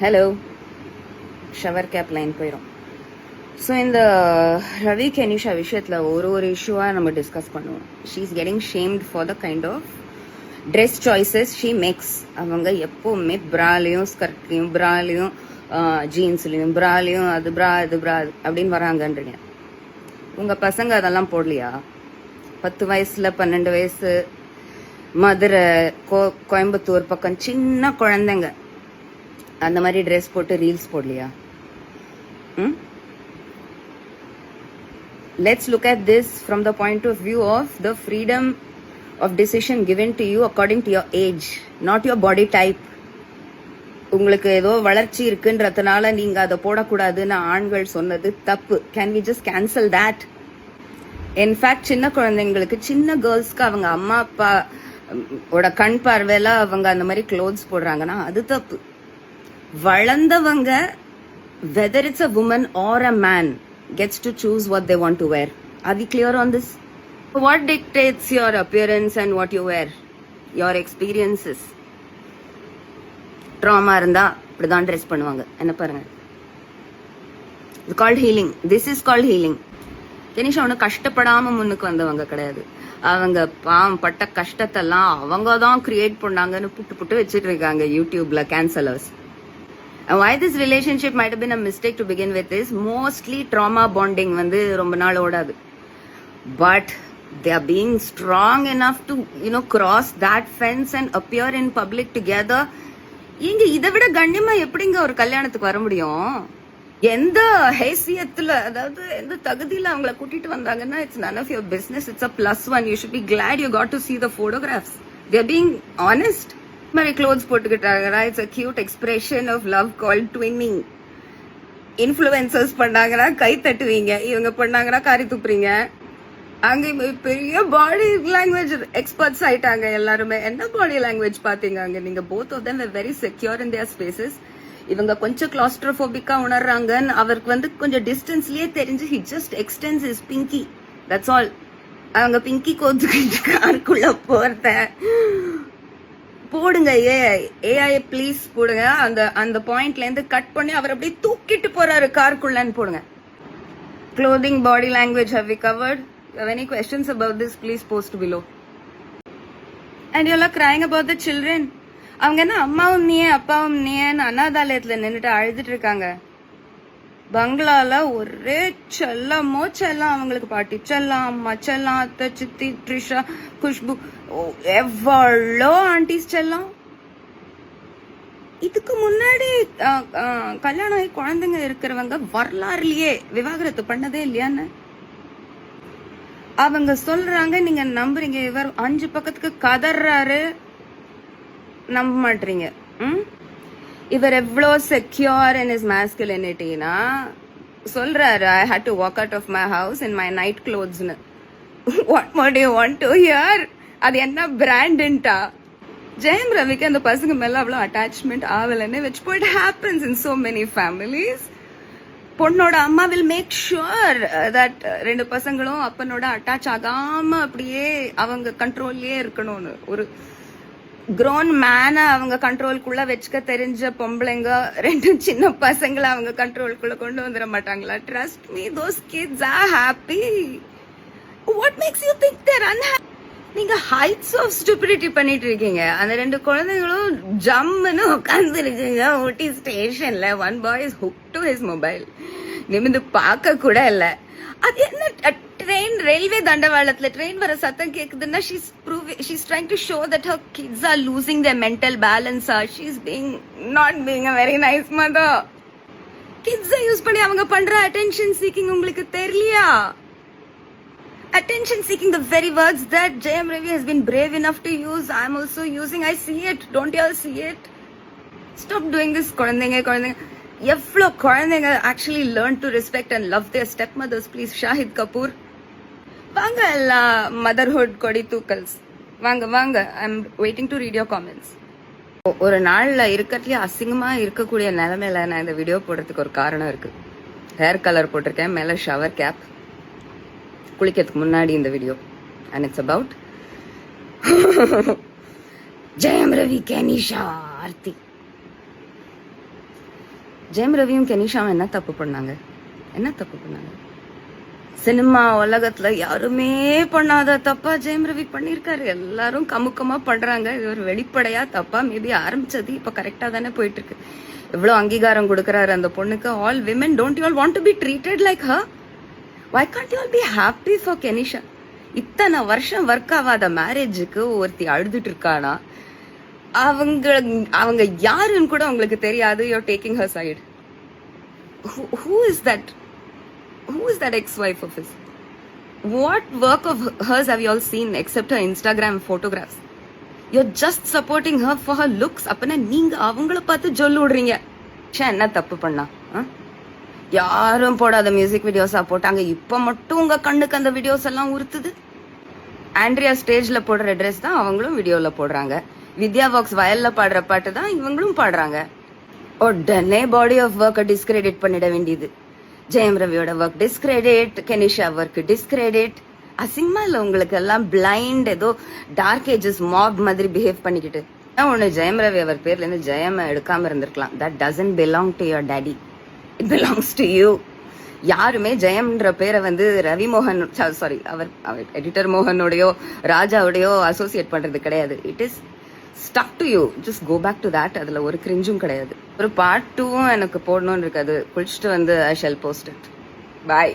Hello, shower cap line போயிடும். So இந்த ரவி கெனிஷா விஷயத்தில் ஒரு இஷ்யூவாக நம்ம டிஸ்கஸ் பண்ணுவோம். She is getting shamed for the kind of dress choices she makes. அவங்க எப்போவுமே ப்ராலையும் ஸ்கர்ட்லையும் ப்ராலையும் ஜீன்ஸ்லையும் ப்ராலையும் அது ப்ரா அப்படின்னு வராங்கன்றீங்க. உங்கள் பசங்க அதெல்லாம் போடலையா? 10 வயசுல 12 வயசு மதுரை கோயம்புத்தூர் பக்கம் சின்ன குழந்தைங்க அந்த மாதிரி ட்ரெஸ் போட்டு ரீல்ஸ் போடலையா? Let's look at this from the point of view of the freedom of decision given to you according to your age, not your body type. உங்களுக்கு ஏதோ வளர்ச்சி இருக்குன்றதுனால நீங்க அதை போடக்கூடாதுன்னு ஆண்கள் சொன்னது தப்பு. Can we just cancel that? In fact சின்ன குழந்தைங்களுக்கு, சின்ன கேர்ள்ஸ்க்கு அவங்க அம்மா அப்பா ஓட கண் பார்வையில அவங்க அந்த மாதிரி க்ளோத்ஸ் போடுறாங்கன்னா அது தப்பு. வளர்ந்தவங்க, whether it's a woman or a man, gets to choose what they want to wear. Are we clear on this? What dictates your appearance and what you wear? Your experiences. Trauma இருந்தா இப்படிதான் dress பண்ணுவாங்க. என்ன பாருங்க, it's called healing. This is called healing. Kenisha ஒன்னும் கஷ்டப்படாம முன்னுக்கு வந்தவங்க கிடையாது. அவங்க பட்ட கஷ்டத்தெல்லாம் அவங்க தான் கிரியேட் பண்ணாங்கன்னு புட்டு வச்சுட்டு இருக்காங்க யூடியூப்ல கேன்சலர்ஸ். And why this relationship might have been a mistake to begin with is mostly trauma bonding வந்து ரொம்ப நாள் ஓடாது. But they are being strong enough to cross that fence and appear in public together. இங்க இதை விட கண்ணியமா எப்படிங்க ஒரு கல்யாணத்துக்கு வர முடியும்? எந்த ஹேசியத்துல, அதாவது எந்த தகுதியில அவங்கள கூட்டிட்டு வந்தாங்கன்னா it's none of your business. It's a +1. You should be glad you got to see the photographs. They are being honest. மாதிரி க்ளோத்ஸ் போட்டுக்கிட்டாங்கன்னா it's a cute expression of love called twinning. Influencers பண்ணாங்கன்னா கை தட்டுவீங்க, இவங்க பண்ணாங்கன்னா காரி துப்புறீங்க. அங்க பெரிய body language experts ஆயிட்டாங்க எல்லாருமே. என்ன பாடி லாங்குவேஜ் பாத்தீங்க அங்க நீங்க? both of them were very secure in their spaces. இவங்க கொஞ்சம் கிளாஸ்ட்ரோபோபிக்கா உணர்றாங்கன்னு அவருக்கு வந்து கொஞ்சம் டிஸ்டன்ஸ்லயே தெரிஞ்சு he just extends his pinky. That's all. அவங்க பிங்கி கோத்துக்கிட்டு காருக்குள்ள போறத போடுங்க. ஏஐ ப்ளீஸ் போடுங்க. அந்த பாயிண்ட்ல இருந்து கட் பண்ணி அவர் அப்படியே தூக்கிட்டு போறாரு காருக்குள்ளன்னு போடுங்க. Clothing, body language, have we covered? If you have any questions about this, please post below. And you're all crying about the children. அவங்க என்ன அம்மாவும் நீயே அப்பாவும் நீயன்னு அனாதாலயத்துல நின்றுட்டு அழுதுட்டு இருக்காங்க. பங்களால ஒரே செல்லம் அவங்களுக்கு. பாட்டி செல்லம், அம்மா செல்லம், அத்தை, சித்தி, ட்ரிஷா, குஷ்பு, எவ்வளோ ஆண்டிஸ் செல்லம். இதுக்கு முன்னாடி கல்யாணம் ஆகி குழந்தைங்க இருக்கிறவங்க வரலாறுலயே விவாகரத்து பண்ணதே இல்லையான்னு அவங்க சொல்றாங்க. நீங்க நம்புறீங்க? இவர் 5 பக்கத்துக்கு கதறாரு, நம்ப மாட்டீங்க. இவர் எவ்வளோ செக்யூர் இன் இஸ் மாஸ்குலினிட்டினா சொல்றாரு, I had to walk out of my house in my night clothes-னு. What more do you want to hear? அது என்ன பிராண்டுன்ட்டா? ஜெயம் ரவிக்கு அந்த பசங்க மேல அவ்வளோ attachment ஆகலன்னு which what happens in so many families. பொண்ணோட அம்மா will make sure that 2 பசங்களும் அப்பனோட அட்டாச் ஆகாம அப்படியே அவங்க கண்ட்ரோல்லயே இருக்கணும்னு. ஒரு grown man அவங்க கண்ட்ரோல்குள்ள வச்சுக்க தெரிஞ்ச பொம்பளைங்க 2 சின்ன பசங்களை அவங்க கண்ட்ரோல்குள்ள கொண்டு வந்துட மாட்டாங்களா? Trust me, those kids are happy. What makes you think they're unhappy? நீங்க heights of stupidity பண்ணிட்டு இருக்கீங்க. அந்த 2 குழந்தைகளும் ஜம்முன்னு உட்கார்ந்து இருக்குங்க ஊட்டி ஸ்டேஷன்ல. One boy is hooked to his mobile. நிமிந்து பார்க்க கூட இல்ல. அது என்ன ட்ரெயின், ரயில்வே தண்டவாளத்துல ட்ரெயின் வர சத்தம் கேக்குதுன்னா she's trying to show that her kids are losing their mental balance. She's not being a very nice mother. Kids use பண்ணி அவங்க பண்ற attention seeking உங்களுக்கு தெரியலையா? Attention seeking, the very words that Jayam Ravi has been brave enough to use, I'm also using. I see it. Don't you all see it? Stop doing this. குழந்தைங்க எவ்வளோ குழந்தைங்க actually learn to respect and love their stepmothers. Please, Shahid Kapoor வாங்க, எல்லா motherhood கொடி தூக்கல்ஸ் வாங்க. I'm waiting to read your comments. ஒரு நாள்ல இருக்கிறதுலயே அசிங்கமா இருக்கக்கூடிய நிலைமையில நான் இந்த வீடியோ போடுறதுக்கு ஒரு காரணம் இருக்கு. ஹேர் கலர் போட்டிருக்கேன், மேல ஷவர் கேப், குளிக்கிறதுக்கு முன்னாடி இந்த video. and it's about Jayam Ravi, Kenisha, Aarti. Jayam ரவியும் கெனிஷாவும் என்ன தப்பு பண்ணாங்க? சினிமா உலகத்துல யாருமே பண்ணாத தப்பா ஜெயம் ரவி பண்ணிருக்காரு. எல்லாரும் கமுக்கமா பண்றாங்க. இது ஒரு வெளிப்படையா தப்பா மேபி ஆரம்பிச்சது இப்ப கரெக்டா தானே போயிட்டு இருக்கு. இவ்வளவு அங்கீகாரம் கொடுக்கறாரு அந்த பொண்ணுக்கு. All women don't you all want to be treated like her? Why can't you all be happy for Kenishaa? இத்தனை வருஷம் ஒர்க் ஆகாத மேரேஜுக்கு ஒருத்தி அழுதுட்டு இருக்கானா? அவங்க யாருன்னு கூட உங்களுக்கு தெரியாது. You are taking her side. Who is that ex-wife of his? What work of hers have you all seen except her Instagram photographs? You're just supporting her for her looks. அப்பனா நீங்க அவங்கள பார்த்து ஜொல்லு விடுறீங்க. என்ன தப்பு பண்ணா? யாரும் போடாத மியூசிக் வீடியோஸா போட்டாங்க. இப்ப மட்டும் உங்க கண்ணுக்கு அந்த வீடியோஸ் எல்லாம் உறுத்துது. ஆண்ட்ரியா ஸ்டேஜ்ல போடுற ட்ரெஸ் தான் அவங்களும் வீடியோல போடுறாங்க. வித்யா வாக்ஸ் வயல்ல பாடுற பாட்டு தான் இவங்களும் பாடுறாங்க. உடனே பாடி ஆஃப் ஒர்க்கை டிஸ்கிரெடிட் பண்ணிட வேண்டியது. ஜெயம் ரவியோட work discredit, Kenisha work discredit. அசிங்கமா இல்ல உங்களுக்கு எல்லாம்? பிளைண்ட் ஏதோ டார்க் ஏஜஸ் மாப் மாதிரி பிஹேவ் பண்ணிக்கிட்டு ஒண்ணு. ஜெயம் ரவி அவர் பேர்ல இருந்து ஜெயம் எடுக்காம இருந்திருக்கலாம். That doesn't belong to your daddy, it belongs to you. யாருமே ஜெயம்ன்ற பேரை வந்து ரவி மோகன் சாரி அவர் எடிட்டர் மோகனோடையோ ராஜாவோடையோ அசோசியேட் பண்றது கிடையாது. It is stuck to you. Just go back to that. அதுல ஒரு கிரிஞ்சும் கிடையாது. ஒரு பார்ட் 2 எனக்கு போடணும்னு இருக்காது. குளிச்சுட்டு வந்து ஐ ஷல் போஸ்ட் இட். பாய்.